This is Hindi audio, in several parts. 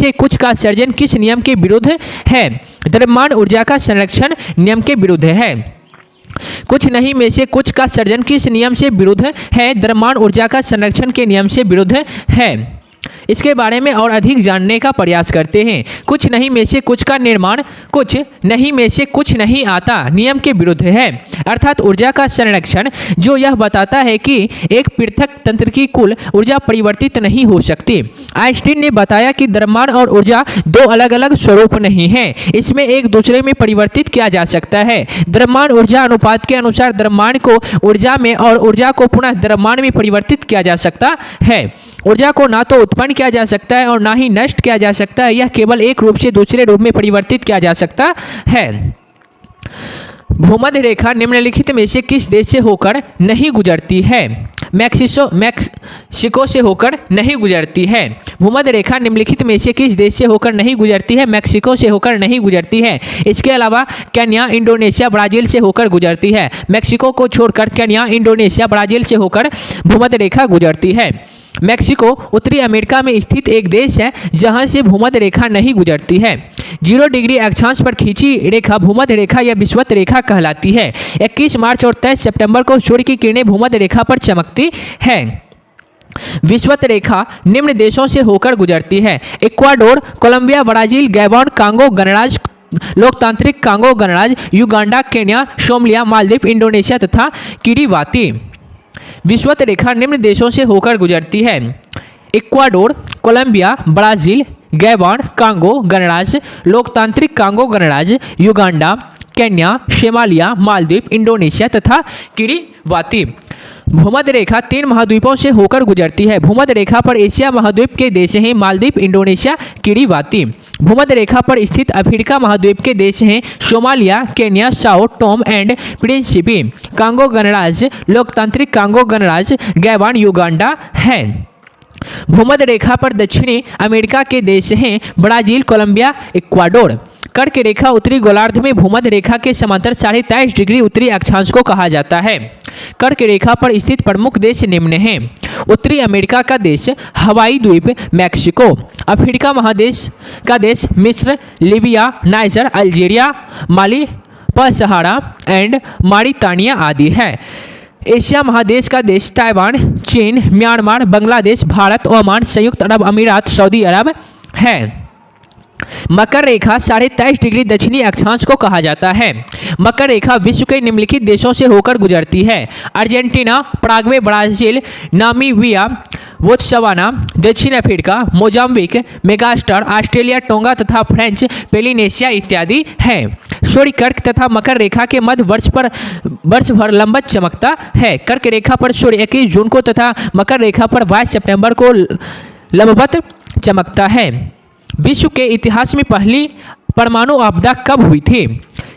से कुछ का सर्जन किस नियम के विरुद्ध है? द्रव्यमान ऊर्जा का संरक्षण नियम के विरुद्ध है। कुछ नहीं में से कुछ का सर्जन किस नियम से विरुद्ध है? द्रव्यमान ऊर्जा का संरक्षण के नियम से विरुद्ध है। इसके बारे में और अधिक जानने का प्रयास करते हैं। कुछ नहीं में से कुछ का निर्माण कुछ नहीं में से कुछ नहीं आता नियम के विरुद्ध है, अर्थात ऊर्जा का संरक्षण जो यह बताता है कि एक पृथक तंत्र की कुल ऊर्जा परिवर्तित नहीं हो सकती। आइंस्टीन ने बताया कि द्रव्यमान और ऊर्जा दो अलग अलग स्वरूप नहीं है, इसमें एक दूसरे में परिवर्तित किया जा सकता है। द्रव्यमान ऊर्जा अनुपात के अनुसार द्रव्यमान को ऊर्जा में और ऊर्जा को पुनः द्रव्यमान में परिवर्तित किया जा सकता है। ऊर्जा को ना तो उत्पन्न किया जा सकता है और ना ही नष्ट किया जा सकता है, यह केवल एक रूप से दूसरे रूप में परिवर्तित किया जा सकता है। भूमध्य रेखा निम्नलिखित में से किस देश से होकर नहीं गुजरती है? मैक्सिको से होकर नहीं गुजरती है। भूमध्य रेखा निम्नलिखित में से किस देश से होकर नहीं गुजरती है? मैक्सिको से होकर नहीं गुजरती है। इसके अलावा केन्या, इंडोनेशिया, ब्राज़ील से होकर गुजरती है। मैक्सिको को छोड़कर केन्या, इंडोनेशिया, ब्राज़ील से होकर भूमध्य रेखा गुजरती है। मैक्सिको उत्तरी अमेरिका में स्थित एक देश है जहां से भूमध्य रेखा नहीं गुजरती है। 0 डिग्री अक्षांश पर खींची रेखा भूमध्य रेखा या विषुवत रेखा कहलाती है। 21 मार्च और 23 सितंबर को सूर्य की किरणें भूमध्य रेखा पर चमकती है। विषुवत रेखा निम्न देशों से होकर गुजरती है: Ecuador, Colombia, Brazil, Gabon, Congo गणराज्य, लोकतांत्रिक कांगो गणराज्य, Uganda, Kenya, Somalia, Maldives, Indonesia तथा किरीबाती। विषुवत रेखा निम्न देशों से होकर गुजरती है: Ecuador, Colombia, Brazil, Gabon, Congo गणराज्य, लोकतांत्रिक कांगो गणराज्य, Uganda, Kenya, Somalia, Maldives, Indonesia तथा किरीबाती। भूमध्य रेखा 3 महाद्वीपों से होकर गुजरती है। भूमध्य रेखा पर एशिया महाद्वीप के देश हैं मालदीव, इंडोनेशिया, किरीबाती। भूमध्य रेखा पर स्थित अफ्रीका महाद्वीप के देश हैं Somalia, Kenya, Sao Tomé and Principe, Congo गणराज्य, लोकतांत्रिक कांगो गणराज्य, गैबोन, युगांडा है। भूमध्य रेखा पर दक्षिणी अमेरिका के देश हैं ब्राज़ील, कोलंबिया, इक्वाडोर। कर्क रेखा उत्तरी गोलार्ध में भूमध्य रेखा के समांतर 23.5 डिग्री उत्तरी अक्षांश को कहा जाता है। कर्क रेखा पर स्थित प्रमुख देश निम्न हैं: उत्तरी अमेरिका का देश हवाई द्वीप, मैक्सिको, अफ्रीका महादेश का देश मिस्र, लीबिया, नाइजर, अल्जीरिया, माली, पसहारा एंड मारितानिया आदि है। एशिया महादेश का देश ताइवान, चीन, म्यांमार, बांग्लादेश, भारत, ओमान, संयुक्त अरब अमीरात, सऊदी अरब है। मकर रेखा 23.5 डिग्री दक्षिणी अक्षांश को कहा जाता है। मकर रेखा विश्व के निम्नलिखित देशों से होकर गुजरती है: Argentina, Paraguay, Brazil, Namibia, Botswana, दक्षिण अफ्रीका, मोजाम्बिक, मेगास्टर, ऑस्ट्रेलिया, टोंगा तथा फ्रेंच पोलिनेशिया इत्यादि हैं। सूर्य कर्क तथा मकर रेखा के मध्य वर्ष भर लंबवत चमकता है। कर्क रेखा पर सूर्य 21 जून को तथा मकर रेखा पर 22 सितंबर को लंबवत चमकता है। विश्व के इतिहास में पहली परमाणु आपदा कब हुई थी?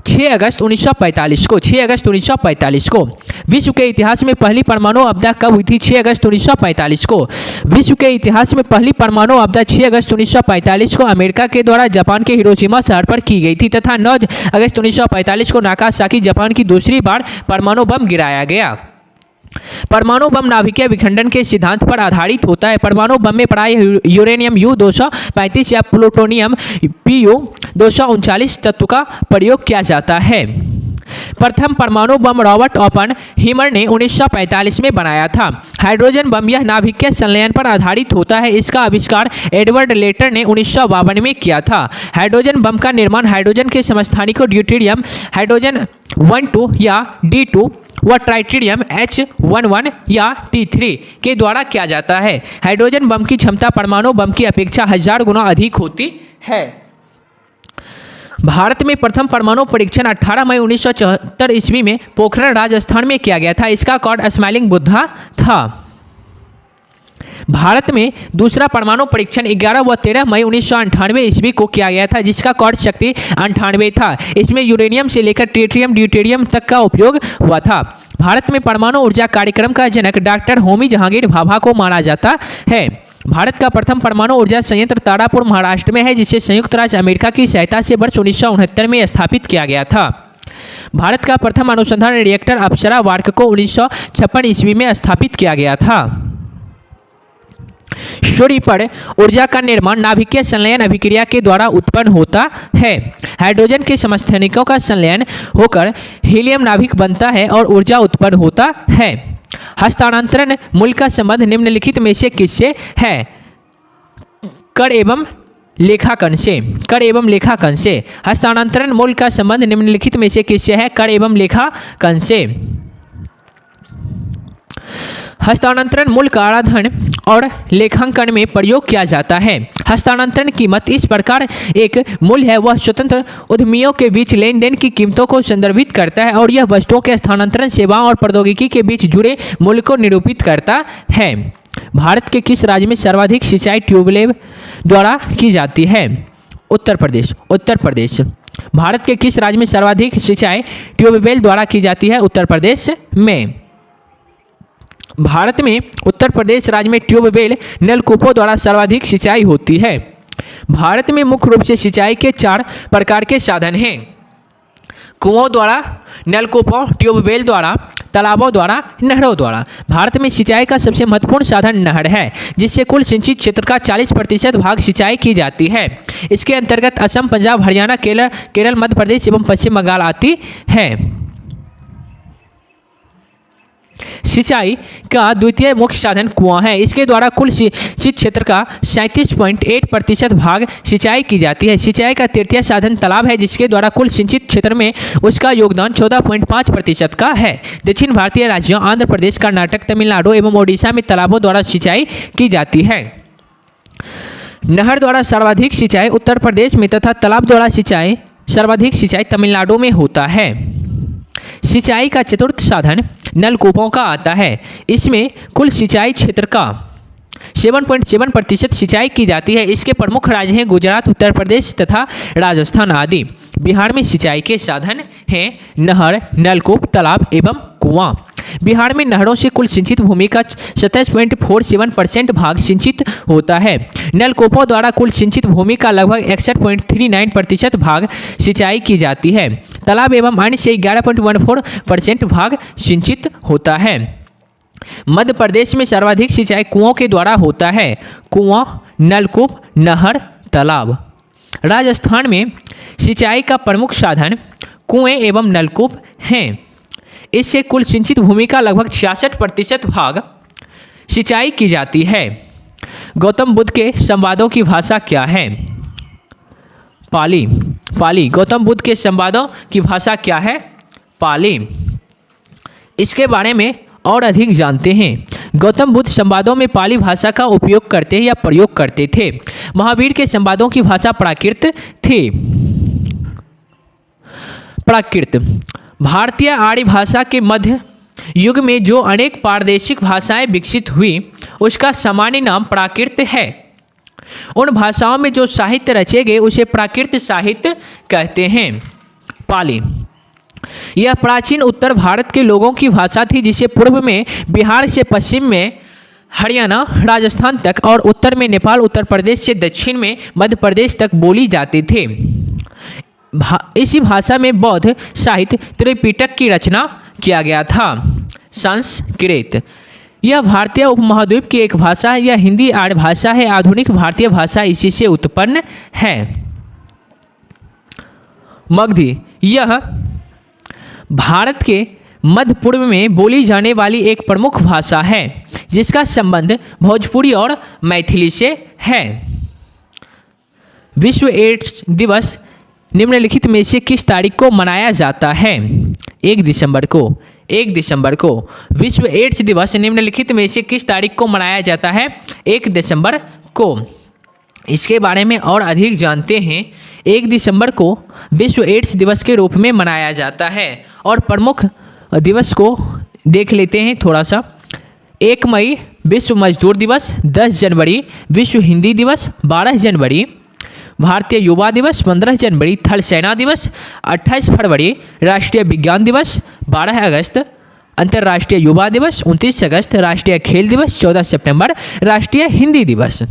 6 अगस्त 1945 को। 6 अगस्त 1945 को। विश्व के इतिहास में पहली परमाणु आपदा कब हुई थी? 6 अगस्त 1945 को। विश्व के इतिहास में पहली परमाणु आपदा 6 अगस्त 1945 को अमेरिका के द्वारा जापान के हिरोशिमा शहर पर की गई थी तथा 9 अगस्त 1945 को नागासाकी जापान की दूसरी बार परमाणु बम गिराया गया। परमाणु बम नाभिकीय विखंडन के सिद्धांत पर आधारित होता है। परमाणु बम में प्रायः यूरेनियम U-235 या प्लूटोनियम Pu-239 तत्व का प्रयोग किया जाता है। प्रथम परमाणु बम रॉबर्ट ओपेनहाइमर ने 1945 में बनाया था। हाइड्रोजन बम यह नाभिकीय संलयन पर आधारित होता है। इसका आविष्कार एडवर्ड लेटर ने 1952 में किया था। हाइड्रोजन बम का निर्माण हाइड्रोजन के समस्थानिकों ड्यूटेरियम हाइड्रोजन 12 या D2 व ट्राइटेरियम H11 या T3 के द्वारा किया जाता है। हाइड्रोजन बम की क्षमता परमाणु बम की अपेक्षा 1000 गुना अधिक होती है। भारत में प्रथम परमाणु परीक्षण 18 मई 1974 ईस्वी में पोखरण राजस्थान में किया गया था। इसका कोड स्माइलिंग बुद्धा था। भारत में दूसरा परमाणु परीक्षण 11 व 13 मई 1998 ईस्वी को किया गया था, जिसका कोड शक्ति 98 था। इसमें यूरेनियम से लेकर ट्रिटियम ड्यूटेरियम तक का उपयोग हुआ था। भारत में परमाणु ऊर्जा कार्यक्रम का जनक डॉक्टर होमी जहांगीर भाभा को माना जाता है। भारत का प्रथम परमाणु ऊर्जा संयंत्र तारापुर महाराष्ट्र में है, जिसे संयुक्त राज्य अमेरिका की सहायता से वर्ष 1969 में स्थापित किया गया था। भारत का प्रथम अनुसंधान रिएक्टर अप्सरा वार्क को 1956 ईस्वी में स्थापित किया गया था। सूर्य पर ऊर्जा का निर्माण नाभिकीय संलयन अभिक्रिया के द्वारा उत्पन्न होता है। हाइड्रोजन के समस्थानिकों का संलयन होकर हीलियम नाभिक बनता है और ऊर्जा उत्पन्न होता है। हस्तांतरण मूल का संबंध निम्नलिखित में से किससे है? कण एवं लेखाकण से। कण एवं लेखाकण से। हस्तांतरण मूल का संबंध निम्नलिखित में से किससे है? कण एवं लेखाकण से। हस्तांतरण मूल का आराधन और लेखांकन में प्रयोग किया जाता है। हस्तांतरण कीमत इस प्रकार एक मूल्य है, वह स्वतंत्र उद्यमियों के बीच लेन देन की कीमतों को संदर्भित करता है और यह वस्तुओं के स्थानांतरण, सेवाओं और प्रौद्योगिकी के बीच जुड़े मूल्य को निरूपित करता है। भारत के किस राज्य में सर्वाधिक सिंचाई ट्यूबवेल द्वारा की जाती है? उत्तर प्रदेश। उत्तर प्रदेश। भारत के किस राज्य में सर्वाधिक सिंचाई ट्यूबवेल द्वारा की जाती है? उत्तर प्रदेश में। भारत में उत्तर प्रदेश राज्य में ट्यूबवेल नलकूपों द्वारा सर्वाधिक सिंचाई होती है। भारत में मुख्य रूप से सिंचाई के 4 प्रकार के साधन हैं: कुओं द्वारा, नलकूपों, ट्यूबवेल द्वारा, तालाबों द्वारा, नहरों द्वारा। भारत में सिंचाई का सबसे महत्वपूर्ण साधन नहर है, जिससे कुल सिंचित क्षेत्र का 40% भाग सिंचाई की जाती है। इसके अंतर्गत असम, पंजाब, हरियाणा, केरल, मध्य प्रदेश एवं पश्चिम बंगाल आती है। सिंचाई का द्वितीय मुख्य साधन कुआं है। इसके द्वारा कुल सिंचित क्षेत्र का 37.8% भाग सिंचाई की जाती है। सिंचाई का तृतीय साधन तालाब है, जिसके द्वारा कुल सिंचित क्षेत्र में उसका योगदान 14.5% का है। दक्षिण भारतीय राज्यों आंध्र प्रदेश, कर्नाटक, तमिलनाडु एवं ओडिशा में तालाबों द्वारा सिंचाई की जाती है। नहर द्वारा सर्वाधिक सिंचाई उत्तर प्रदेश में तथा तालाब द्वारा सर्वाधिक सिंचाई तमिलनाडु में होता है। सिंचाई का चतुर्थ साधन नलकूपों का आता है। इसमें कुल सिंचाई क्षेत्र का 7.7% सिंचाई की जाती है। इसके प्रमुख राज्य हैं गुजरात, उत्तर प्रदेश तथा राजस्थान आदि। बिहार में सिंचाई के साधन हैं नहर, नलकूप, तालाब एवं कुआं। बिहार में नहरों से कुल सिंचित भूमि का 27.47% भाग सिंचित होता है। नलकूपों द्वारा कुल सिंचित भूमि का लगभग 61.39% भाग सिंचाई की जाती है। तालाब एवं अन्य से 11.14% भाग सिंचित होता है। मध्य प्रदेश में सर्वाधिक सिंचाई कुओं के द्वारा होता है। कुआं, नलकूप, नहर, तालाब। राजस्थान में सिंचाई का प्रमुख साधन कुएं एवं नलकूप हैं। इससे कुल सिंचित भूमि का लगभग 66% भाग सिंचाई की जाती है। गौतम बुद्ध के संवादों की भाषा क्या है? पाली। पाली। गौतम बुद्ध के संवादों की भाषा क्या है? पाली। इसके बारे में और अधिक जानते हैं। गौतम बुद्ध संवादों में पाली भाषा का उपयोग करते या प्रयोग करते थे। महावीर के संवादों की भाषा प्राकृत थी। प्राकृत। भारतीय आर्य भाषा के मध्य युग में जो अनेक प्रादेशिक भाषाएं विकसित हुई, उसका सामान्य नाम प्राकृत है। उन भाषाओं में जो साहित्य रचे गए उसे प्राकृत साहित्य कहते हैं। पाली। यह प्राचीन उत्तर भारत के लोगों की भाषा थी, जिसे पूर्व में बिहार से पश्चिम में हरियाणा, राजस्थान तक और उत्तर में नेपाल, उत्तर प्रदेश से दक्षिण में मध्य प्रदेश तक बोली जाती थे। इसी भाषा में बौद्ध साहित्य त्रिपिटक की रचना किया गया था। संस्कृत। यह भारतीय उपमहाद्वीप की एक भाषा है। यह हिंदी आर्य भाषा है। आधुनिक भारतीय भाषा इसी से उत्पन्न है। मगधी। यह भारत के मध्य पूर्व में बोली जाने वाली एक प्रमुख भाषा है, जिसका संबंध भोजपुरी और मैथिली से है। विश्व एड्स दिवस निम्नलिखित में से किस तारीख को मनाया जाता है? 1 दिसंबर को। 1 दिसंबर को। विश्व एड्स दिवस निम्नलिखित में से किस तारीख को मनाया जाता है? 1 दिसंबर को। इसके बारे में और अधिक जानते हैं। 1 दिसंबर को विश्व एड्स दिवस के रूप में मनाया जाता है और प्रमुख दिवस को देख लेते हैं थोड़ा सा। 1 मई विश्व मजदूर दिवस, 10 जनवरी विश्व हिंदी दिवस, 12 जनवरी भारतीय युवा दिवस, 15 जनवरी थल सेना दिवस, 28 फरवरी राष्ट्रीय विज्ञान दिवस, 12 अगस्त अंतर्राष्ट्रीय युवा दिवस, 29 अगस्त राष्ट्रीय खेल दिवस, 14 सितंबर राष्ट्रीय हिंदी दिवस।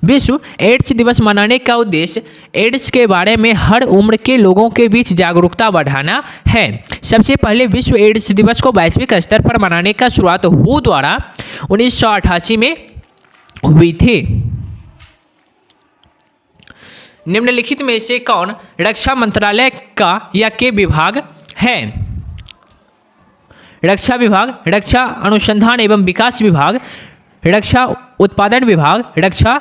विश्व एड्स दिवस मनाने का उद्देश्य एड्स के बारे में हर उम्र के लोगों के बीच जागरूकता बढ़ाना है। सबसे पहले विश्व एड्स दिवस को वैश्विक स्तर पर मनाने का शुरुआत WHO द्वारा 1988 में हुई थी। निम्नलिखित में से कौन रक्षा मंत्रालय का या के विभाग है? रक्षा विभाग, रक्षा अनुसंधान एवं विकास विभाग, रक्षा उत्पादन विभाग, रक्षा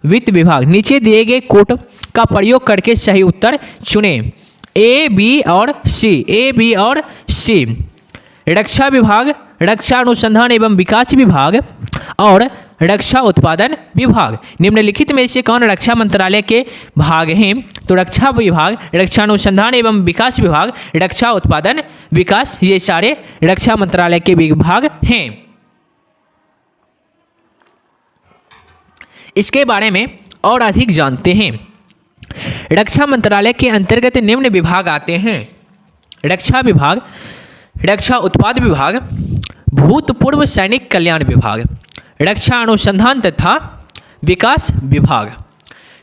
वित्त विभाग। नीचे दिए गए कोड का प्रयोग करके सही उत्तर चुनें। A, B और C। A, B और C। रक्षा विभाग, रक्षा अनुसंधान एवं विकास विभाग और रक्षा उत्पादन विभाग। निम्नलिखित में से कौन रक्षा मंत्रालय के भाग हैं? तो रक्षा विभाग, रक्षा अनुसंधान एवं विकास विभाग, रक्षा उत्पादन विकास, ये सारे रक्षा मंत्रालय के विभाग हैं। इसके बारे में और अधिक जानते हैं। रक्षा मंत्रालय के अंतर्गत निम्न विभाग आते हैं: रक्षा विभाग, रक्षा उत्पाद विभाग, भूतपूर्व सैनिक कल्याण विभाग, रक्षा अनुसंधान तथा विकास विभाग,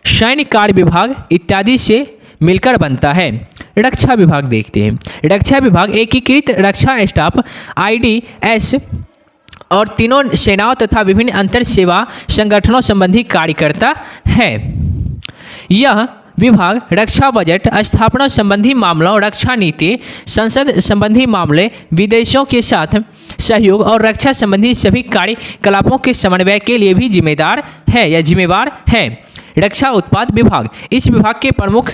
सैन्य कार्य विभाग इत्यादि से मिलकर बनता है। रक्षा विभाग देखते हैं। रक्षा विभाग एकीकृत रक्षा स्टाफ IDS और तीनों सेनाओं तथा विभिन्न अंतर सेवा संगठनों संबंधी कार्य करता है। यह विभाग रक्षा बजट, स्थापना संबंधी मामलों, रक्षा नीति, संसद संबंधी मामले, विदेशों के साथ सहयोग और रक्षा संबंधी सभी कार्यकलापों के समन्वय के लिए भी जिम्मेदार है या जिम्मेवार है। रक्षा उत्पाद विभाग, इस विभाग के प्रमुख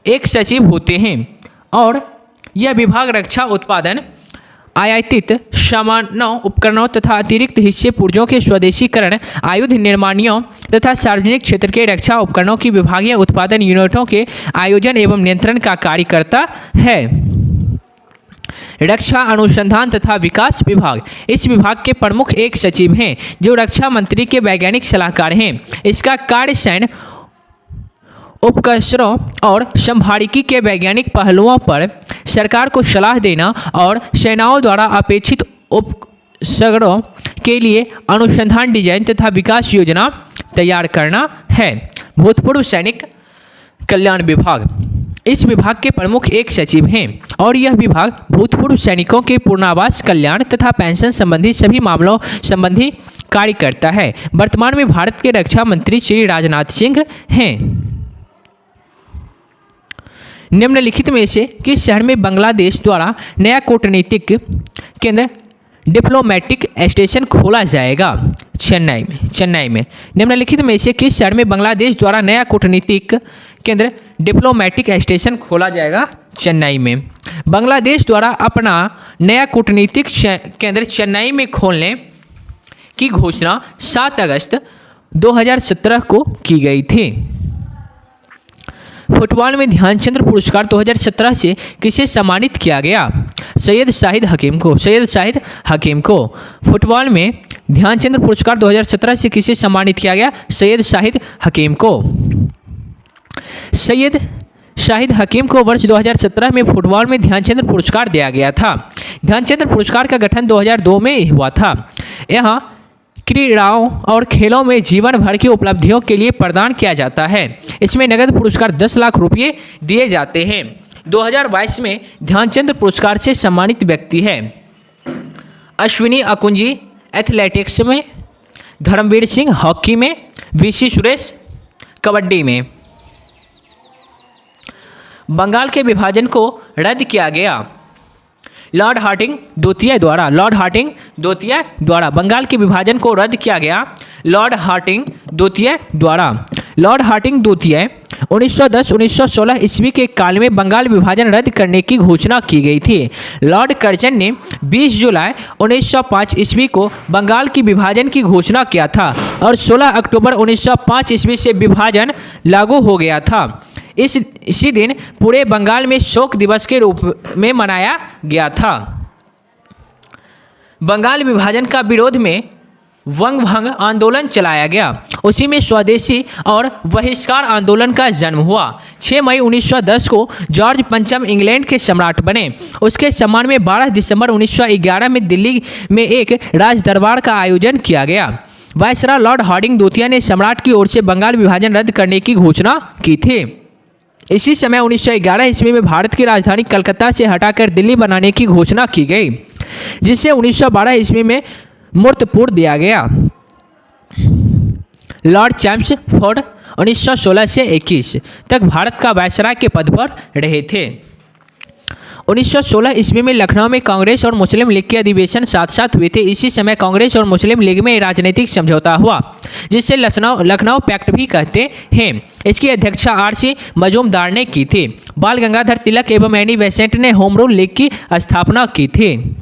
एक सचिव होते हैं और यह विभाग रक्षा उत्पादन, आयातित सामानों, उपकरणों तथा अतिरिक्त हिस्से पुर्जों के स्वदेशीकरण, आयुध निर्माणियों तथा सार्वजनिक क्षेत्र के रक्षा उपकरणों की विभागीय उत्पादन यूनिटों के आयोजन एवं नियंत्रण का कार्य करता है। रक्षा अनुसंधान तथा विकास विभाग, इस विभाग के प्रमुख एक सचिव हैं जो रक्षा मंत्री के वैज्ञानिक सलाहकार हैं। इसका कार्य सैन्य उपकरणों और संभारिकी के वैज्ञानिक पहलुओं पर सरकार को सलाह देना और सेनाओं द्वारा अपेक्षित उपकरणों के लिए अनुसंधान, डिजाइन तथा विकास योजना तैयार करना है। भूतपूर्व सैनिक कल्याण विभाग, इस विभाग के प्रमुख एक सचिव हैं और यह विभाग भूतपूर्व सैनिकों के पुनर्वास, कल्याण तथा पेंशन संबंधी सभी मामलों संबंधी कार्य करता है। वर्तमान में भारत के रक्षा मंत्री श्री राजनाथ सिंह हैं। निम्नलिखित में से किस शहर में बांग्लादेश द्वारा नया कूटनीतिक केंद्र, डिप्लोमेटिक स्टेशन खोला जाएगा? चेन्नई में। निम्नलिखित में से किस शहर में बांग्लादेश द्वारा नया कूटनीतिक केंद्र, डिप्लोमेटिक स्टेशन खोला जाएगा? चेन्नई में। बांग्लादेश द्वारा अपना नया कूटनीतिक केंद्र चेन्नई में खोलने की घोषणा 7 अगस्त 2017 को की गई थी। फुटबॉल में ध्यानचंद पुरस्कार 2017 से किसे सम्मानित किया गया? सैयद शाहिद हकीम को। सैयद शाहिद हकीम को। फुटबॉल में ध्यानचंद पुरस्कार 2017 से किसे सम्मानित किया गया? सैयद शाहिद हकीम को। सैयद शाहिद हकीम को वर्ष 2017 में फुटबॉल में ध्यानचंद पुरस्कार दिया गया था। ध्यानचंद पुरस्कार का गठन 2002 में हुआ था। यह क्रीड़ाओं और खेलों में जीवन भर की उपलब्धियों के लिए प्रदान किया जाता है। इसमें नगद पुरस्कार 10 लाख रुपये दिए जाते हैं। 2022 में ध्यानचंद पुरस्कार से सम्मानित व्यक्ति है अश्विनी अकुंजी एथलेटिक्स में, धर्मवीर सिंह हॉकी में, VC सुरेश कबड्डी में। बंगाल के विभाजन को रद्द किया गया लॉर्ड हार्डिंग द्वितीय द्वारा। लॉर्ड हार्डिंग द्वितीय द्वारा बंगाल के विभाजन को रद्द किया गया लॉर्ड हार्डिंग द्वितीय द्वारा। लॉर्ड हार्डिंग द्वितीय 1910-1916 ईस्वी के काल में बंगाल विभाजन रद्द करने की घोषणा की गई थी। लॉर्ड कर्जन ने 20 जुलाई 1905 ईस्वी को बंगाल की विभाजन की घोषणा किया था और 16 अक्टूबर 1905 ईस्वी से विभाजन लागू हो गया था। इसी दिन पूरे बंगाल में शोक दिवस के रूप में मनाया गया था। बंगाल विभाजन का विरोध में वंग भंग आंदोलन चलाया गया। उसी में स्वदेशी और बहिष्कार आंदोलन का जन्म हुआ। 6 मई 1910 को जॉर्ज पंचम इंग्लैंड के सम्राट बने। उसके सम्मान में 12 दिसंबर 1911 में दिल्ली में एक राज दरबार का आयोजन किया गया। वायसराय लॉर्ड हार्डिंग द्वितीय ने सम्राट की ओर से बंगाल विभाजन रद्द करने की घोषणा की थी। इसी समय 1911 ईस्वी में भारत की राजधानी कलकत्ता से हटाकर दिल्ली बनाने की घोषणा की गई, जिसे 1912 ईस्वी में मूर्तपुर दिया गया। लॉर्ड चैम्सफोर्ड 1916 से 21 तक भारत का वायसराय के पद पर रहे थे। 1916 ईस्वी में लखनऊ में कांग्रेस और मुस्लिम लीग के अधिवेशन साथ साथ हुए थे। इसी समय कांग्रेस और मुस्लिम लीग में राजनीतिक समझौता हुआ, जिससे लखनऊ पैक्ट भी कहते हैं। इसकी अध्यक्षता RC मजूमदार ने की थी। बाल गंगाधर तिलक एवं एनी बेसेंट ने होम रूल लीग की स्थापना की थी।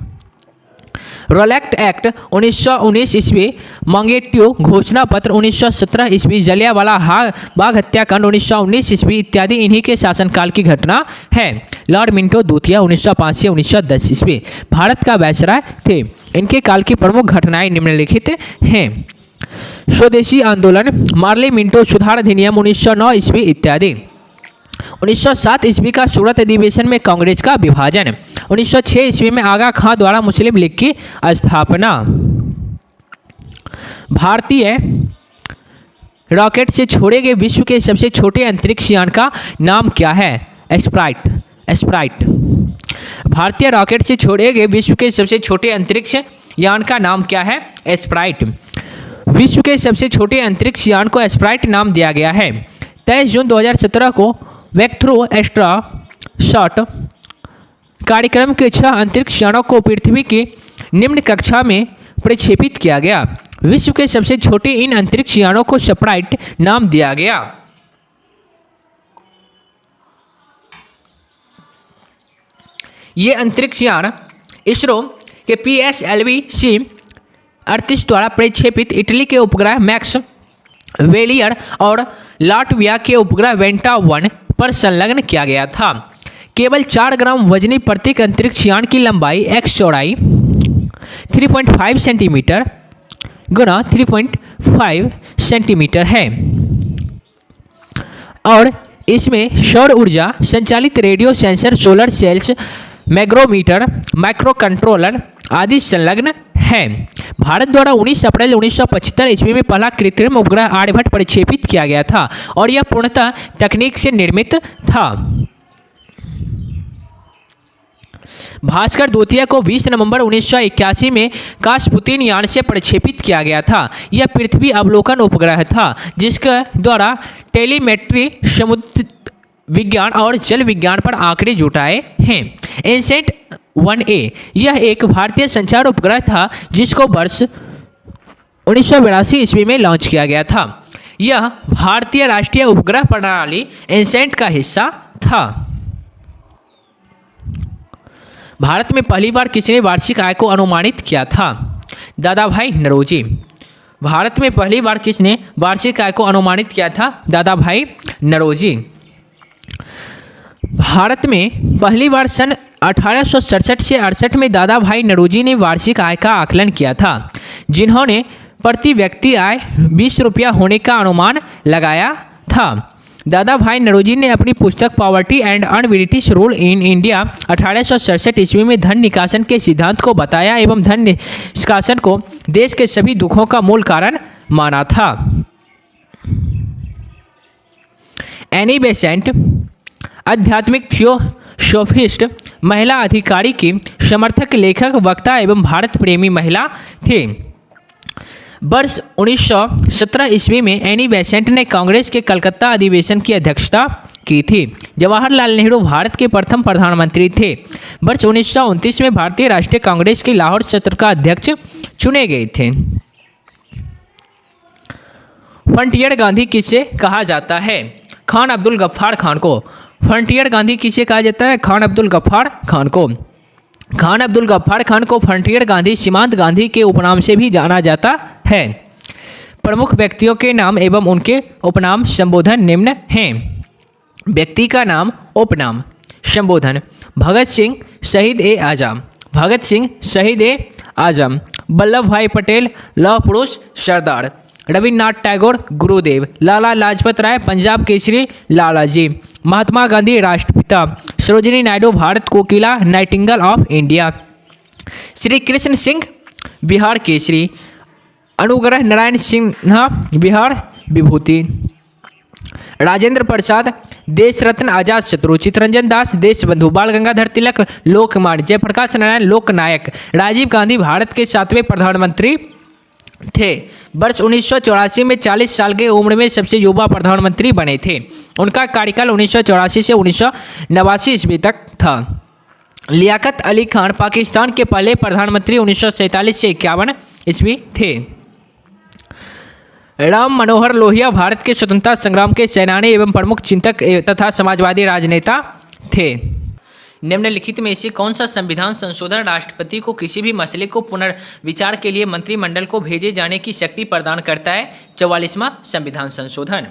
रोलैक्ट एक्ट 1919 ईस्वी, मंगेट्यू घोषणा पत्र 1917 ईस्वी, जलियांवाला बाग हत्याकांड 1919 ईस्वी इत्यादि इन्हीं के शासनकाल की घटना है। लॉर्ड मिंटो द्वितीय 1905 से 1910 ईस्वी भारत का वायसराय थे। इनके काल की प्रमुख घटनाएं निम्नलिखित हैं। स्वदेशी आंदोलन, मार्ले मिंटो सुधार अधिनियम 1909 ईस्वी इत्यादि। 1907 ईस्वी का सूरत अधिवेशन में कांग्रेस का विभाजन। 1906 ईस्वी में आगा खां द्वारा मुस्लिम लीग की स्थापना। भारतीय रॉकेट से छोड़े गए विश्व के सबसे छोटे अंतरिक्ष यान का नाम क्या है? स्प्राइट। भारतीय रॉकेट से छोड़े गए विश्व के सबसे छोटे अंतरिक्ष यान का नाम क्या है? स्प्राइट। विश्व के सबसे छोटे अंतरिक्ष यान को स्प्राइट नाम दिया गया है। 23 जून 2017 को वैकथ्रू एस्ट्रोसैट कार्यक्रम के 6 अंतरिक्ष यानों को पृथ्वी की निम्न कक्षा में प्रक्षेपित किया गया। विश्व के सबसे छोटे इन अंतरिक्ष यानों को स्प्राइट नाम दिया गया। ये अंतरिक्ष यान इसरो के PSLV-C 38 द्वारा प्रक्षेपित इटली के उपग्रह मैक्स वेलियर और लाटविया के उपग्रह वेंटा 1 पर संलग्न किया गया था। केवल 4 ग्राम वजनी प्रत्येक अंतरिक्ष यान की लंबाई x चौड़ाई 3.5 सेंटीमीटर गुना 3.5 सेंटीमीटर है और इसमें सौर ऊर्जा संचालित radio sensor, solar cells, magnetometer, micro controller आदि संलग्न है। भारत द्वारा 19 अप्रैल 1975 ईस्वी में पहला कृत्रिम उपग्रह आर्यभट्ट प्रक्षेपित किया गया था और यह पूर्णतः तकनीक से निर्मित था। भास्कर द्वितीय को 20 नवंबर 1981 में कास्पुतिन यान से प्रक्षेपित किया गया था। यह पृथ्वी अवलोकन उपग्रह था जिसके द्वारा टेलीमेट्री, समुद्र विज्ञान और जल विज्ञान पर आंकड़े जुटाए हैं। इनसेट 1A यह एक भारतीय संचार उपग्रह था जिसको वर्ष 1982 ईस्वी में लॉन्च किया गया था। यह भारतीय राष्ट्रीय उपग्रह प्रणाली इनसेट का हिस्सा था। भारत में पहली बार किसने वार्षिक आय को अनुमानित किया था? दादाभाई नौरोजी। भारत में पहली बार किसने वार्षिक आय को अनुमानित किया था? दादाभाई नौरोजी। भारत में पहली बार सन 1867 से 68 में दादाभाई नौरोजी ने वार्षिक आय का आकलन किया था, जिन्होंने प्रति व्यक्ति आय 20 रुपया होने का अनुमान लगाया था। दादाभाई नौरोजी ने अपनी पुस्तक poverty and un-British rule in India 1867 ईस्वी में धन निकासन के सिद्धांत को बताया एवं धन निष्कासन को देश के सभी दुखों का मूल कारण माना था। एनी बेसेंट आध्यात्मिक थियोसोफिस्ट, महिला अधिकारी की समर्थक, लेखक, वक्ता एवं भारत प्रेमी महिला थे। वर्ष 1917 ईस्वी में एनी बेसेंट ने कांग्रेस के कलकत्ता अधिवेशन की अध्यक्षता की थी। जवाहरलाल नेहरू भारत के प्रथम प्रधानमंत्री थे। वर्ष 1929 में भारतीय राष्ट्रीय कांग्रेस के लाहौर सत्र का अध्यक्ष चुने गए थे। फ्रंटियर गांधी किसे कहा जाता है? खान अब्दुल गफ्फार खान को। फ्रंटियर गांधी किसे कहा जाता है? खान अब्दुल गफ्फार खान को। खान अब्दुल गफ्फार खान को फ्रंटियर गांधी, सीमांत गांधी के उपनाम से भी जाना जाता है। प्रमुख व्यक्तियों के नाम एवं उनके उपनाम संबोधन निम्न हैं। व्यक्ति का नाम, उपनाम, संबोधन: भगत सिंह शहीद ए आजम, भगत सिंह शहीद ए आजम। वल्लभ भाई पटेल लौह पुरुष सरदार। रविन्द्रनाथ टैगोर गुरुदेव। लाला लाजपत राय पंजाब केसरी लाला जी। महात्मा गांधी राष्ट्रपिता। सरोजिनी नायडू भारत कोकिला nightingale of India. Shri Krishna Singh Bihar केसरी। अनुग्रह नारायण सिन्हा बिहार विभूति, राजेंद्र प्रसाद देश रत्न, आजाद शत्रु, चित्तरंजन दास देशबंधु, बाल गंगाधर तिलक लोकमान्य, जयप्रकाश नारायण लोकनायक, राजीव गांधी भारत के 7वें प्रधानमंत्री थे। वर्ष 1984 में 40 साल की उम्र में सबसे युवा प्रधानमंत्री बने थे। उनका कार्यकाल 1984 से 1989 ईस्वी तक था। लियाकत अली खान पाकिस्तान के पहले प्रधानमंत्री 1947 से 51 ईस्वी थे। राम मनोहर लोहिया भारत के स्वतंत्रता संग्राम के सेनानी एवं प्रमुख चिंतक तथा समाजवादी राजनेता थे। निम्नलिखित में से कौन सा संविधान संशोधन राष्ट्रपति को किसी भी मसले को पुनर्विचार के लिए मंत्रिमंडल को भेजे जाने की शक्ति प्रदान करता है? 44वां संविधान संशोधन।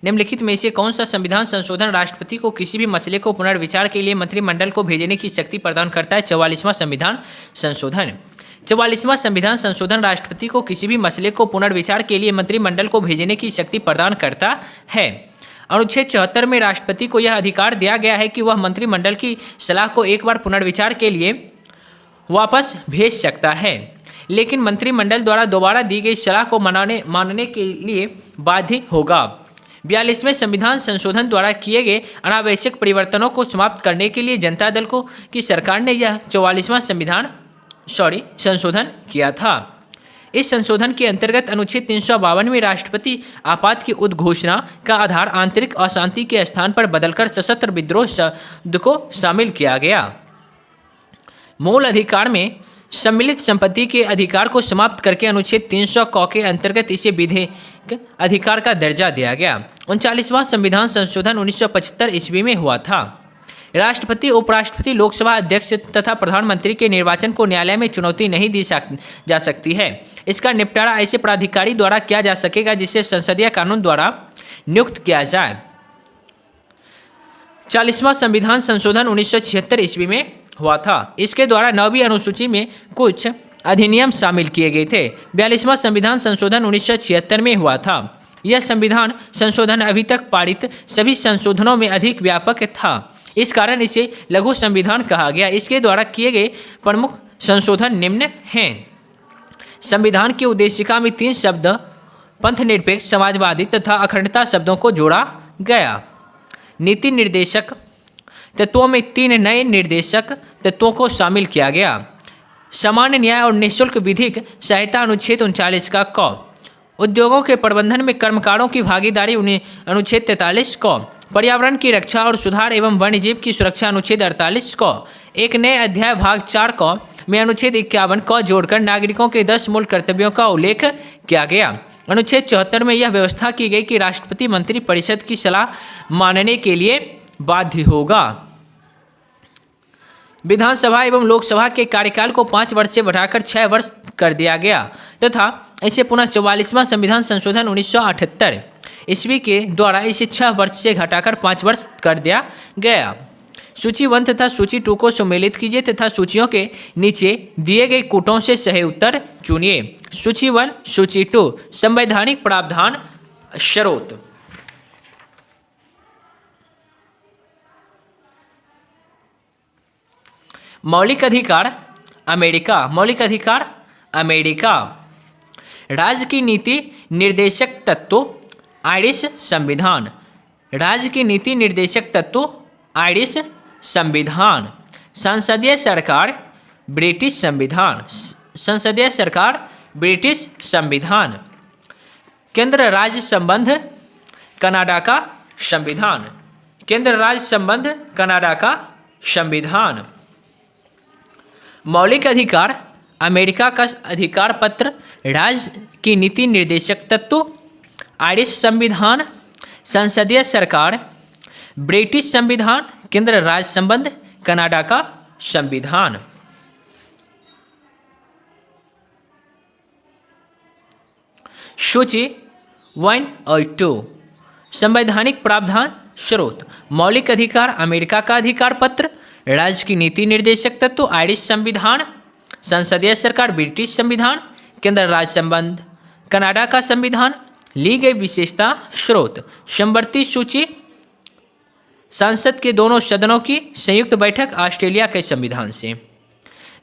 निम्नलिखित में से कौन सा संविधान संशोधन राष्ट्रपति को किसी भी मसले को पुनर्विचार के लिए मंत्रिमंडल को भेजने की शक्ति प्रदान करता है? 44वां संविधान संशोधन। 44वां संविधान संशोधन राष्ट्रपति को किसी भी मसले को पुनर्विचार के लिए मंत्रिमंडल को भेजने की शक्ति प्रदान करता है। अनुच्छेद 74 में राष्ट्रपति को यह अधिकार दिया गया है कि वह मंत्रिमंडल की सलाह को एक बार पुनर्विचार के लिए वापस भेज सकता है, लेकिन मंत्रिमंडल द्वारा दोबारा दी गई सलाह को मानने के लिए बाध्य होगा। 42वें संविधान संशोधन द्वारा किए गए अनावश्यक परिवर्तनों को समाप्त करने के लिए जनता दल की सरकार ने यह 44वां संशोधन किया था। इस संशोधन के अंतर्गत अनुच्छेद 352 में राष्ट्रपति आपात की उद्घोषणा का आधार आंतरिक अशांति के स्थान पर बदलकर सशस्त्र विद्रोह शब्द को शामिल किया गया। मूल अधिकार में सम्मिलित संपत्ति के अधिकार को समाप्त करके अनुच्छेद 300 क के अंतर्गत इसे विधेयक अधिकार का दर्जा दिया गया। 39वां संविधान संशोधन 1975 ईस्वी में हुआ था। राष्ट्रपति, उपराष्ट्रपति, लोकसभा अध्यक्ष तथा प्रधानमंत्री के निर्वाचन को न्यायालय में चुनौती नहीं दी जा सकती है। इसका निपटारा ऐसे प्राधिकारी द्वारा किया जा सकेगा जिसे संसदीय कानून द्वारा नियुक्त किया जाए। 40वां संविधान संशोधन 1976 ईस्वी में हुआ था। इसके द्वारा 9वीं अनुसूची में कुछ अधिनियम शामिल किए गए थे। 42वां संविधान संशोधन 1976 में हुआ था। यह संविधान संशोधन अभी तक पारित सभी संशोधनों में अधिक व्यापक था, इस कारण इसे लघु संविधान कहा गया। इसके द्वारा किए गए प्रमुख संशोधन निम्न हैं। संविधान की उद्देशिका में 3 शब्द पंथ निरपेक्ष, समाजवादी तथा अखंडता शब्दों को जोड़ा गया। नीति निर्देशक तत्वों में 3 नए निर्देशक तत्वों को शामिल किया गया। सामान्य न्याय और निःशुल्क विधिक सहायता अनुच्छेद 39 का क। उद्योगों के प्रबंधन में कर्मकारों की भागीदारी अनुच्छेद 43 क। पर्यावरण की रक्षा और सुधार एवं वन्यजीव की सुरक्षा अनुच्छेद 48 क। एक नए अध्याय भाग 4 क में अनुच्छेद 51 क जोड़कर नागरिकों के 10 मूल कर्तव्यों का उल्लेख किया गया। अनुच्छेद 74 में यह व्यवस्था की गई कि राष्ट्रपति मंत्री परिषद की सलाह मानने के लिए बाध्य होगा। विधानसभा एवं लोकसभा के कार्यकाल को 5 वर्ष से बढ़ाकर 6 वर्ष कर दिया गया तथा इसे पुनः 44वां संविधान संशोधन 1978 ईस्वी के द्वारा इसे 6 वर्ष से घटाकर 5 वर्ष कर दिया गया। सूची 1 तथा सूची 2 को सम्मिलित कीजिए तथा सूचियों के नीचे दिए गए कूटों से सही उत्तर चुनिए। सूची 1, सूची 2, संवैधानिक प्रावधान स्रोत। मौलिक अधिकार अमेरिका। मौलिक अधिकार अमेरिका। राज्य की नीति निर्देशक तत्व आयरिश संविधान। राज्य की नीति निर्देशक तत्व आयरिश संविधान। संसदीय सरकार ब्रिटिश संविधान। संसदीय सरकार ब्रिटिश संविधान। केंद्र राज्य संबंध कनाडा का संविधान। केंद्र राज्य संबंध कनाडा का संविधान। मौलिक अधिकार अमेरिका का अधिकार पत्र राज्य की नीति निर्देशक तत्व आयरिश संविधान। संसदीय सरकार ब्रिटिश संविधान। केंद्र राज्य संबंध कनाडा का संविधान। सूची 1 और 2 संवैधानिक प्रावधान स्रोत। मौलिक अधिकार अमेरिका का अधिकार पत्र, राज्य की नीति निर्देशक तत्व आयरिश संविधान, संसदीय सरकार ब्रिटिश संविधान, केंद्र राज्य संबंध कनाडा का संविधान। ली गई विशेषता स्रोत। समवर्ती सूची संसद के दोनों सदनों की संयुक्त बैठक ऑस्ट्रेलिया के संविधान से।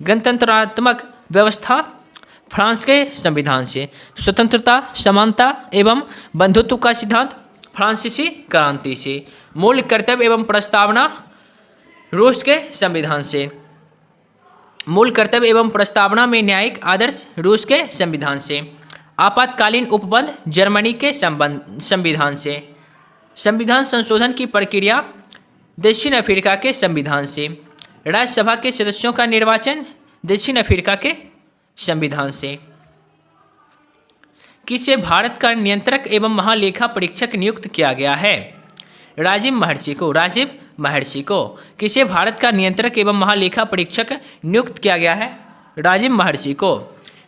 गणतंत्रात्मक व्यवस्था फ्रांस के संविधान से। स्वतंत्रता, समानता एवं बंधुत्व का सिद्धांत, फ्रांसीसी क्रांति से। मूल कर्तव्य एवं प्रस्तावना, रूस के संविधान से। मूल कर्तव्य एवं प्रस्तावना में न्यायिक आदर्श, रूस के संविधान से। आपातकालीन उपबंध, जर्मनी के संविधान से। संविधान संशोधन की प्रक्रिया, दक्षिण अफ्रीका के संविधान से। राज्यसभा के सदस्यों का निर्वाचन, दक्षिण अफ्रीका के संविधान से। किसे भारत का नियंत्रक एवं महालेखा परीक्षक नियुक्त किया गया है? राजीव महर्षि को। राजीव महर्षि को। किसे भारत का नियंत्रक एवं महालेखा परीक्षक नियुक्त किया गया है? राजीव महर्षि को।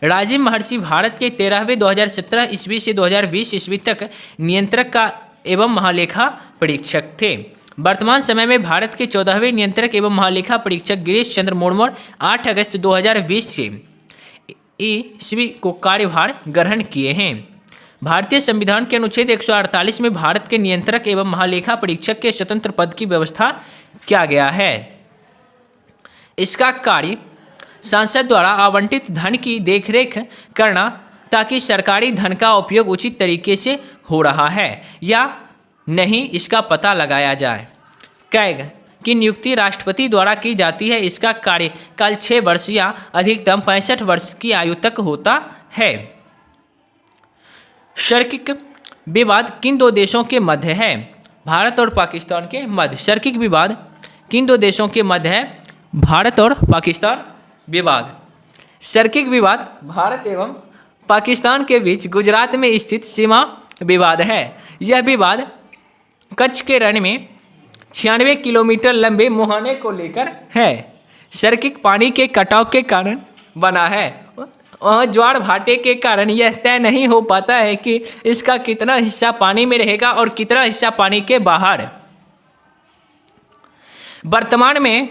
राजीव महर्षि भारत के 13वें 2017 ईस्वी से 2020 ईस्वी तक नियंत्रक का एवं महालेखा परीक्षक थे। वर्तमान समय में भारत के 14वें नियंत्रक एवं महालेखा परीक्षक गिरीश चंद्र मुर्मू 8 अगस्त 2020 से ईस्वी को कार्यभार ग्रहण किए हैं। भारतीय संविधान के अनुच्छेद 148 में भारत के नियंत्रक एवं महालेखा परीक्षक के स्वतंत्र पद की व्यवस्था किया गया है। इसका कार्य सांसद द्वारा आवंटित धन की देखरेख करना ताकि सरकारी धन का उपयोग उचित तरीके से हो रहा है या नहीं इसका पता लगाया जाए। कैग की नियुक्ति राष्ट्रपति द्वारा की जाती है। इसका कार्यकाल 6 वर्ष या अधिकतम 65 वर्ष की आयु तक होता है। शर्किक विवाद किन दो देशों के मध्य है? भारत और पाकिस्तान के मध्य। शर्किक विवाद किन दो देशों के मध्य है? भारत और पाकिस्तान विवाद। शर्किक विवाद भारत एवं पाकिस्तान के बीच गुजरात में स्थित सीमा विवाद है। यह विवाद कच्छ के रण में 96 किलोमीटर लंबे मुहाने को लेकर है। शर्किक पानी के कटाव के कारण बना है। ज्वार भाटे के कारण यह तय नहीं हो पाता है कि इसका कितना हिस्सा पानी में रहेगा और कितना हिस्सा पानी के बाहर। वर्तमान में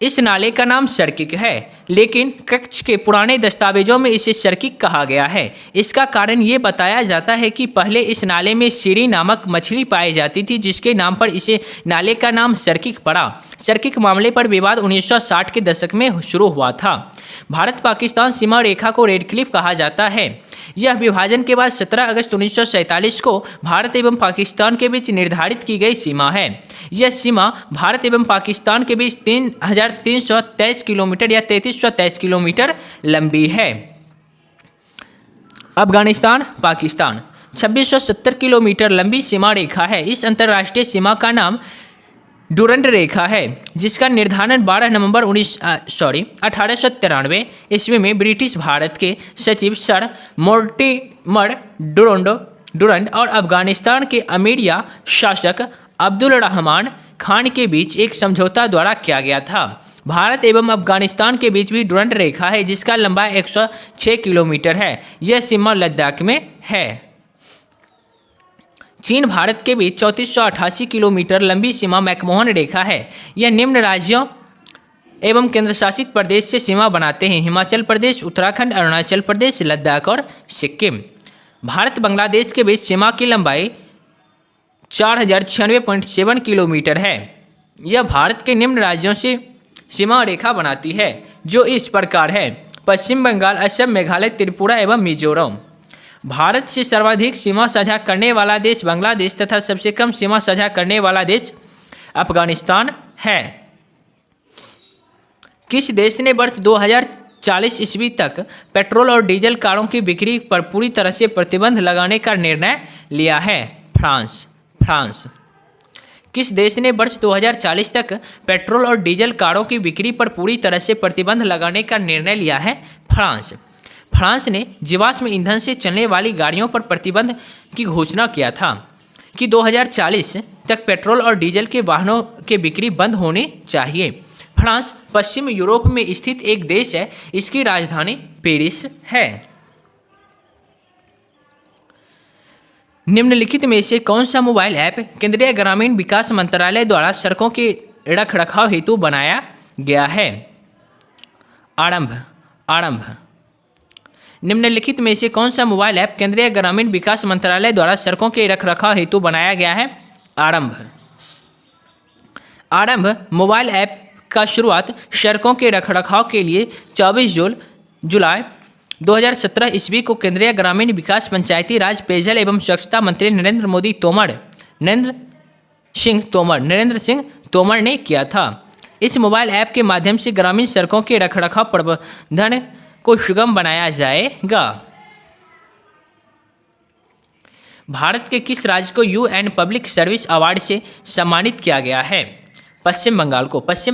इस नाले का नाम शर्किक है, लेकिन कच्छ के पुराने दस्तावेजों में इसे शर्किक कहा गया है। इसका कारण ये बताया जाता है कि पहले इस नाले में सीरी नामक मछली पाई जाती थी, जिसके नाम पर इसे नाले का नाम शर्किक पड़ा। शर्किक मामले पर विवाद 1960 के दशक में शुरू हुआ था। भारत पाकिस्तान सीमा रेखा को रेड क्लिफ कहा जाता है। यह विभाजन के बाद 17 अगस्त 1947 को भारत एवं पाकिस्तान के बीच निर्धारित की गई सीमा है। यह सीमा भारत एवं पाकिस्तान के बीच 3323 किलोमीटर या 3323 किलोमीटर लंबी है। अफगानिस्तान पाकिस्तान 2670 किलोमीटर लंबी सीमा रेखा है। इस अंतर्राष्ट्रीय सीमा का नाम डुरंड रेखा है, जिसका निर्धारण 12 नवंबर 1893 ईस्वी में ब्रिटिश भारत के सचिव सर मोर्टिमर डुरंड और अफगानिस्तान के अमीरिया शासक अब्दुल रहमान खान के बीच एक समझौता द्वारा किया गया था। भारत एवं अफगानिस्तान के बीच भी डुरंड रेखा है, जिसका लंबाई 106 किलोमीटर है। यह सीमा लद्दाख में है। चीन भारत के बीच 3488 किलोमीटर लंबी सीमा मैकमोहन रेखा है। यह निम्न राज्यों एवं केंद्रशासित प्रदेश से सीमा बनाते हैं: हिमाचल प्रदेश, उत्तराखंड, अरुणाचल प्रदेश, लद्दाख और सिक्किम। भारत बांग्लादेश के बीच सीमा की लंबाई 4096.7 किलोमीटर है। यह भारत के निम्न राज्यों से सीमा रेखा बनाती है, जो इस प्रकार है: पश्चिम बंगाल, असम, मेघालय, त्रिपुरा एवं मिजोरम। भारत से सर्वाधिक सीमा साझा करने वाला देश बांग्लादेश तथा सबसे कम सीमा साझा करने वाला देश अफगानिस्तान है। किस देश ने वर्ष 2040 ईस्वी तक पेट्रोल और डीजल कारों की बिक्री पर पूरी तरह से प्रतिबंध लगाने का निर्णय लिया है? फ्रांस। किस देश ने वर्ष 2040 तक पेट्रोल और डीजल कारों की बिक्री पर पूरी तरह से प्रतिबंध लगाने का निर्णय लिया है? फ्रांस ने जीवाश्म ईंधन से चलने वाली गाड़ियों पर प्रतिबंध की घोषणा किया था कि 2040 तक पेट्रोल और डीजल के वाहनों के बिक्री बंद होने चाहिए। फ्रांस पश्चिम यूरोप में स्थित एक देश है। इसकी राजधानी पेरिस है। निम्नलिखित में से कौन सा मोबाइल ऐप केंद्रीय ग्रामीण विकास मंत्रालय द्वारा सड़कों के रखरखाव हेतु बनाया गया है? आरंभ। निम्नलिखित में से कौन सा मोबाइल ऐप केंद्रीय ग्रामीण विकास मंत्रालय द्वारा सड़कों के रखरखाव हेतु बनाया गया है? आरंभ मोबाइल ऐप का शुरुआत सड़कों के रखरखाव के लिए 24 जुलाई 2017 ईस्वी को केंद्रीय ग्रामीण विकास, पंचायती राज, पेयजल एवं स्वच्छता मंत्री नरेंद्र सिंह तोमर ने किया था। इस मोबाइल ऐप के माध्यम से ग्रामीण सड़कों के रखरखाव प्रबंधन को सुगम बनाया जाएगा। भारत के किस राज्य को यूएन पब्लिक सर्विस अवार्ड से सम्मानित किया गया है? पश्चिम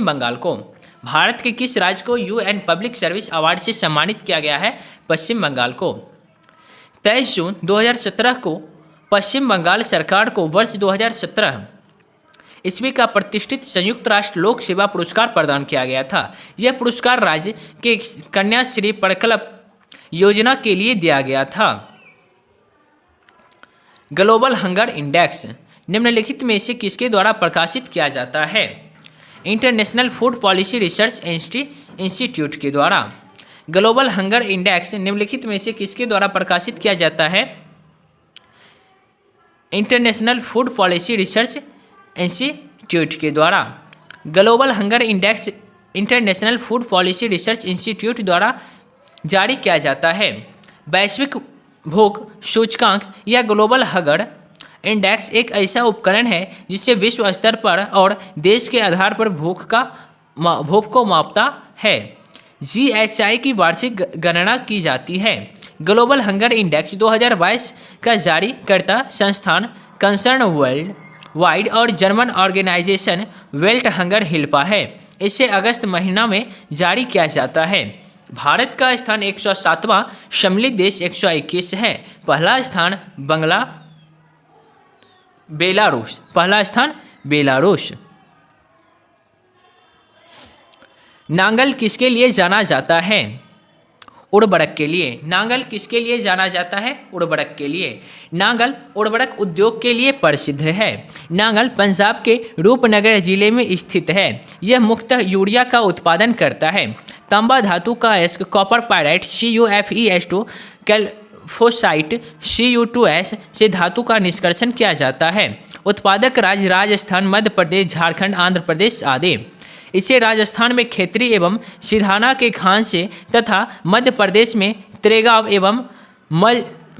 बंगाल को। भारत के किस राज्य को यूएन पब्लिक सर्विस अवार्ड से सम्मानित किया गया है? पश्चिम बंगाल को। 23 जून 2017 को पश्चिम बंगाल सरकार को वर्ष 2017 ईस्वी का प्रतिष्ठित संयुक्त राष्ट्र लोक सेवा पुरस्कार प्रदान किया गया था। यह पुरस्कार राज्य के कन्याश्री प्रकल्प योजना के लिए दिया गया था। ग्लोबल हंगर इंडेक्स निम्नलिखित में से किसके द्वारा प्रकाशित किया जाता है? International food policy research institute के द्वारा। ग्लोबल हंगर इंडेक्स निम्नलिखित में से किसके द्वारा प्रकाशित किया जाता है? International food policy research institute के द्वारा। Global hunger index international food policy research institute द्वारा जारी किया जाता है। वैश्विक भूख सूचकांक या ग्लोबल हंगर इंडेक्स एक ऐसा उपकरण है जिससे विश्व स्तर पर और देश के आधार पर भूख को मापता है। GHI की वार्षिक गणना की जाती है। ग्लोबल हंगर इंडेक्स 2022 का जारी करता संस्थान कंसर्न वर्ल्ड वाइड और जर्मन ऑर्गेनाइजेशन वेल्ट हंगर हिल्पा है। इसे अगस्त महीना में जारी किया जाता है। भारत का स्थान 107वां, सम्मिलित देश 121 है। पहला स्थान बेलारूस। नांगल किसके लिए जाना जाता है? उर्वरक के लिए। नांगल किसके लिए जाना जाता है? उर्वरक के लिए। नांगल उर्वरक उद्योग के लिए प्रसिद्ध है। नांगल पंजाब के रूपनगर जिले में स्थित है। यह मुख्यतः यूरिया का उत्पादन करता है। तांबा धातु का अयस्क कॉपर पायराइट CuFeS2 कैल्फोसाइट Cu2S से धातु का निष्कर्षण किया जाता है। उत्पादक राज्य राजस्थान, मध्य प्रदेश, झारखंड, आंध्र प्रदेश आदि। इसे राजस्थान में खेतरी एवं सिधाना के खान से तथा मध्य प्रदेश में त्रेगांव एवं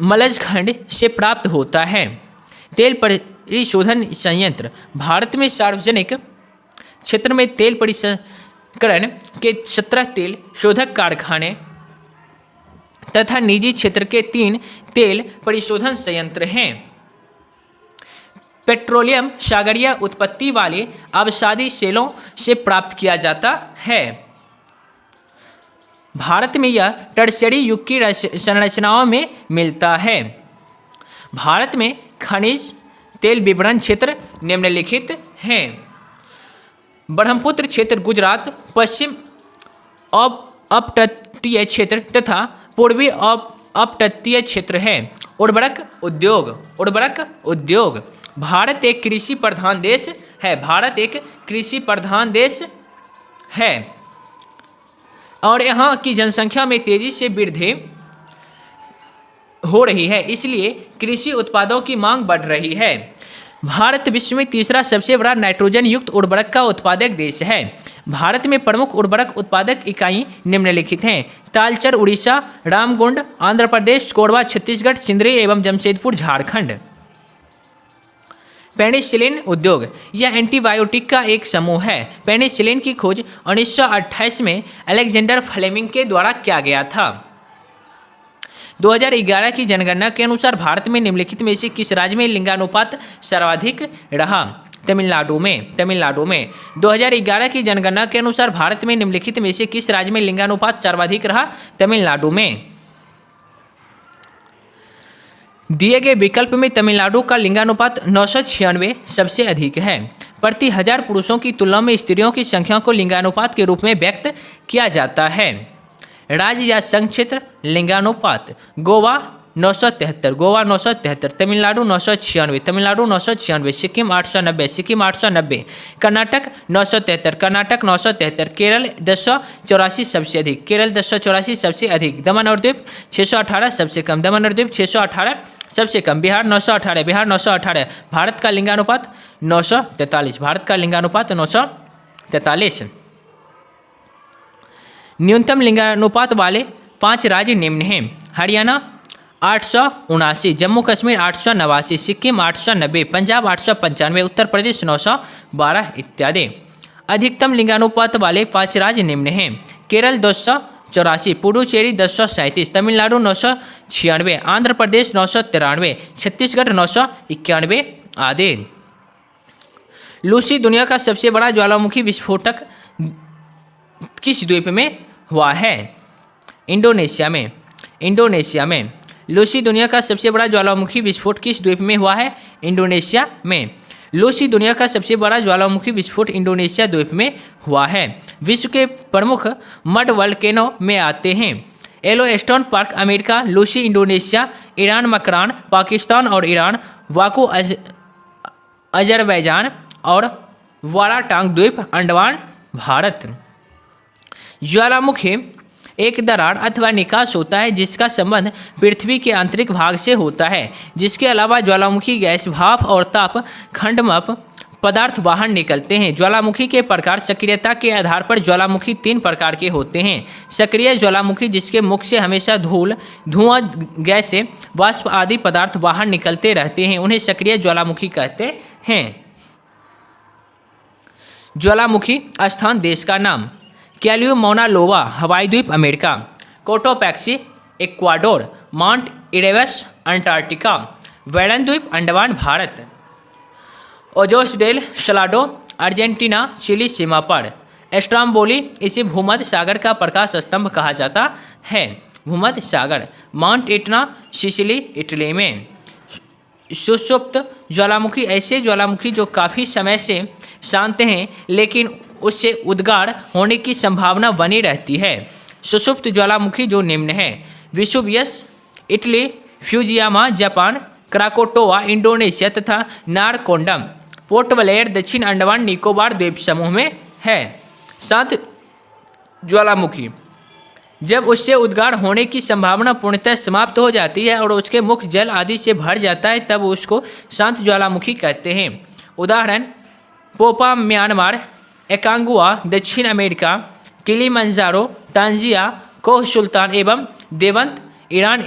मलजखंड से प्राप्त होता है। तेल परिशोधन संयंत्र। भारत में सार्वजनिक क्षेत्र में तेल परिष्करण के 17 तेल शोधक कारखाने तथा निजी क्षेत्र के 3 तेल परिशोधन संयंत्र हैं। पेट्रोलियम सागरीय उत्पत्ति वाले अवसादी सेलों से प्राप्त किया जाता है। भारत में यह टर्शियरी युग की संरचनाओं में मिलता है। भारत में खनिज तेल विपणन क्षेत्र निम्नलिखित हैं। ब्रह्मपुत्र क्षेत्र गुजरात, पश्चिम अपतटीय क्षेत्र तथा पूर्वी अपतटीय क्षेत्र है। उर्वरक उद्योग। भारत एक कृषि प्रधान देश है। और यहाँ की जनसंख्या में तेजी से वृद्धि हो रही है, इसलिए कृषि उत्पादों की मांग बढ़ रही है। भारत विश्व में तीसरा सबसे बड़ा नाइट्रोजन युक्त उर्वरक का उत्पादक देश है। भारत में प्रमुख उर्वरक उत्पादक इकाई निम्नलिखित हैं। तालचर उड़ीसा, रामगुंड आंध्र प्रदेश, कोरबा छत्तीसगढ़, सिंदरी एवं जमशेदपुर झारखंड। पेनिसिलिन उद्योग। यह एंटीबायोटिक का एक समूह है। पेनिसिलिन की खोज 1928 में अलेक्जेंडर फ्लेमिंग के द्वारा किया गया था। 2011 की जनगणना के अनुसार भारत में निम्नलिखित में से किस राज्य में लिंगानुपात सर्वाधिक रहा? तमिलनाडु में। 2011 की जनगणना के अनुसार भारत में निम्नलिखित में से किस राज्य में लिंगानुपात सर्वाधिक रहा? तमिलनाडु में। दिए गए विकल्प में तमिलनाडु का लिंगानुपात 996 सबसे अधिक है। प्रति 1000 पुरुषों की तुलना में स्त्रियों की संख्या को लिंगानुपात के रूप में व्यक्त किया जाता है। राज्य या संघ क्षेत्र लिंगानुपात। गोवा 973, तमिलनाडु 996, सिक्किम 890, कर्नाटक 973, केरल 1084 सबसे अधिक, दमन और दीव 618 सबसे कम, बिहार 918, भारत का लिंगानुपात 943, न्यूनतम लिंगानुपात वाले 5 राज्य निम्न हैं: हरियाणा 879, जम्मू कश्मीर 889, सिक्किम 890, पंजाब 895, उत्तर प्रदेश 912 इत्यादि। अधिकतम लिंगानुपात वाले 5 राज्य निम्न हैं: केरल 284, पुडुचेरी 1037, तमिलनाडु 996, आंध्र प्रदेश 993, छत्तीसगढ़ 991 आदि। लूसी दुनिया का सबसे बड़ा ज्वालामुखी विस्फोटक किस द्वीप में हुआ है? इंडोनेशिया में। इंडोनेशिया में। लूसी दुनिया का सबसे बड़ा ज्वालामुखी विस्फोट किस द्वीप में हुआ है? इंडोनेशिया में। लूसी दुनिया का सबसे बड़ा ज्वालामुखी विस्फोट इंडोनेशिया द्वीप में हुआ है। विश्व के प्रमुख मड वल्केनो में आते हैं: Yellowstone park America, Lucy Indonesia, Iran Makran Pakistan और ईरान, वाकू अजरबैजान और वाराटांग द्वीप अंडमान भारत। ज्वालामुखी एक दरार अथवा निकास होता है जिसका संबंध पृथ्वी के आंतरिक भाग से होता है। जिसके अलावा ज्वालामुखी गैस, भाप और ताप खंडमप पदार्थ बाहर निकलते हैं। ज्वालामुखी के प्रकार सक्रियता के आधार पर ज्वालामुखी 3 प्रकार के होते हैं: सक्रिय ज्वालामुखी जिसके मुख से हमेशा धुआं, गैस, वाष्प आदि पदार्थ बाहर निकलते रहते हैं, उन्हें सक्रिय ज्वालामुखी कहते हैं। ज्वालामुखी स्थान देश का नाम: कैल्यू मौना लोवा हवाई द्वीप America, Cotopaxi Ecuador, mount Erebus Antarctica, वेलन द्वीप Andaman Bharat, Ojos del Salado Argentina Chile सीमा पर। एस्ट्रोम्बोली इसे भूमध्य सागर का प्रकाश स्तंभ कहा जाता है। भूमध्य सागर। माउंट इटना सिसिली इटली में। सुषुप्त ज्वालामुखी ऐसे ज्वालामुखी जो काफ़ी समय से शांत हैं लेकिन उससे उद्गार होने की संभावना बनी रहती है। सुषुप्त ज्वालामुखी जो निम्न है: Vesuvius Italy, Fujiyama Japan, Krakatoa Indonesia तथा नारकोंडम पोर्ट ब्लेयर दक्षिण अंडमान निकोबार द्वीप समूह में है। शांत ज्वालामुखी जब उससे उद्गार होने की संभावना पूर्णतः समाप्त हो जाती है और उसके मुख जल आदि से भर जाता है तब उसको शांत ज्वालामुखी कहते हैं। उदाहरण: पोपा म्यांमार, एकांगुआ दक्षिण अमेरिका, किलिमंजारो टांजिया, कोह सुल्तान एवं देवंत ईरान।